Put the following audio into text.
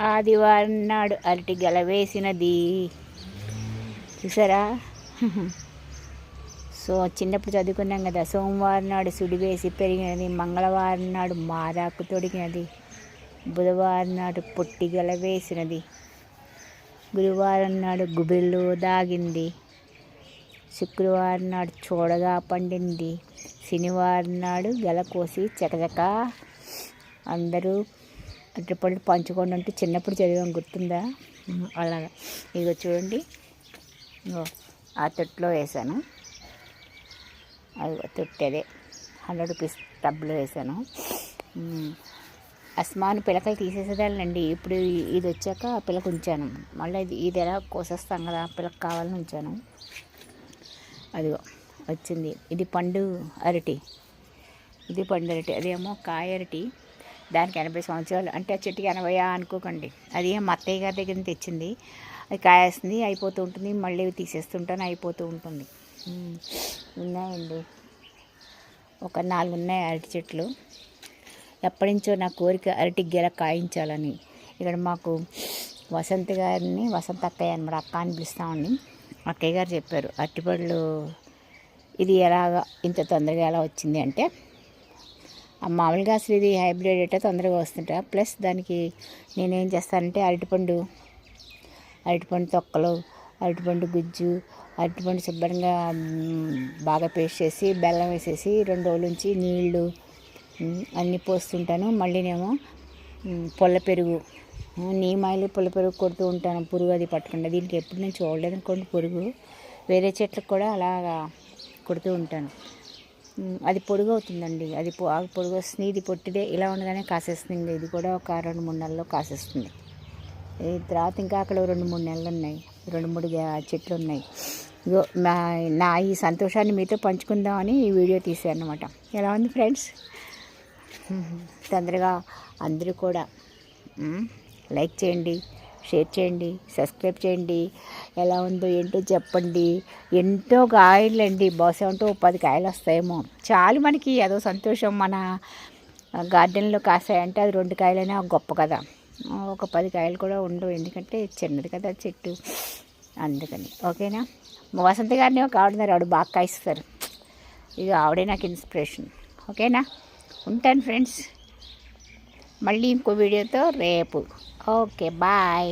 ఆదివారం నాడు అరటి గెల వేసినది చూసారా. సో చిన్నప్పుడు చదువుకున్నాం కదా, సోమవారం నాడు సుడి వేసి పెరిగినది, మంగళవారం నాడు మారాకు తొడిగినది, బుధవారం నాడు పొట్టి గెల వేసినది, గురువారం నాడు గుబిల్లో దాగింది, శుక్రవారం నాడు చూడగా పండింది, శనివారం నాడు గెల కోసి చకచక అందరూ అరటిపళ్ళు పంచుకోండి అంటూ చిన్నప్పుడు చదివాం, గుర్తుందా? అలాగా ఇదిగో చూడండి, ఆ తొట్టులో వేసాను, అది తొట్టేదే 100 రూపీస్ టబ్లో వేసాను. అస్మాను పిలకలు తీసేసేదానండి, ఇప్పుడు ఇది వచ్చాక పిలక ఉంచాను. మళ్ళీ ఇది ఎలా కోసేస్తాం కదా, పిలక కావాలని ఉంచాను. అదిగో వచ్చింది, ఇది పండు అరటి, ఇది పండు అరటి, అదేమో కాయ అరటి. దానికి 80 సంవత్సరాలు, అంటే ఆ చెట్టుకి 80 అనుకోకండి. అది మా అత్తయ్య గారి దగ్గర నుంచి తెచ్చింది. అది కాయేస్తుంది, అయిపోతూ ఉంటుంది, మళ్ళీ తీసేస్తుంటాను, అయిపోతూ ఉంటుంది. ఉన్నాయండి, ఒక 4 ఉన్నాయి అరటి చెట్లు. ఎప్పటి నుంచో నా కోరిక అరటి గెల కాయించాలని. ఇక్కడ మాకు వసంత గారిని, వసంత అక్కయ్య అనమాట, అక్క అని పిలుస్తామండి. అక్కయ్య గారు చెప్పారు, అరటిపళ్ళు ఇది ఎలాగా ఇంత తొందరగా ఎలా వచ్చింది అంటే, మామూలుగా అసలు ఇది హైబ్రిడ్ అయితే తొందరగా వస్తుంటా. ప్లస్ దానికి నేనేం చేస్తానంటే అరటిపండు తొక్కలు, అరటిపండు గుజ్జు, అరటిపండు శుభ్రంగా బాగా పేస్ట్ చేసి బెల్లం వేసేసి 2 రోజుల నుంచి నీళ్ళు అన్నీ పోస్తుంటాను. మళ్ళీనేమో పొల్ల పెరుగు, నీమాయిలు పొల్ల పెరుగు కొడుతూ ఉంటాను, పురుగు అది పట్టకుండా. దీనికి ఎప్పుడు నేను చూడలేదు అనుకోండి పురుగు. వేరే చెట్లకు కూడా అలాగా కొడుతూ ఉంటాను. అది పొడుగు అవుతుందండి, అది పొడుగు వస్తుంది. ఇది పొట్టిదే ఇలా ఉండగానే కాసేస్తుంది. ఇది కూడా ఒక 2-3 నెలల్లో కాసేస్తుంది. తర్వాత ఇంకా అక్కడ 2-3 నెలలు ఉన్నాయి, 2-3 చెట్లు ఉన్నాయి. ఇగో నా ఈ సంతోషాన్ని మీతో పంచుకుందామని ఈ వీడియో తీసాను అన్నమాట. ఎలా ఉంది ఫ్రెండ్స్? తొందరగా అందరూ కూడా లైక్ చేయండి, షేర్ చేయండి, సబ్స్క్రైబ్ చేయండి. ఎలా ఉందో ఏంటో చెప్పండి. ఎంతో కాయలండి, బహుశా ఉంటూ 10 కాయలు వస్తాయేమో. చాలు మనకి అదో సంతోషం. మన గార్డెన్లో కాసాయంటే అది 2 కాయలైనా గొప్ప కదా. ఒక 10 కాయలు కూడా ఉండవు, ఎందుకంటే చిన్నది కదా చెట్టు, అందుకని. ఓకేనా? వసంత గారిని ఒక ఆవిడన్నారు, ఆవిడ బాగా కాయిస్తారు. ఇక ఆవిడే నాకు ఇన్స్పిరేషన్. ఓకేనా? ఉంటాను ఫ్రెండ్స్, మళ్ళీ ఇంకో వీడియోతో రేపు. Okay, bye.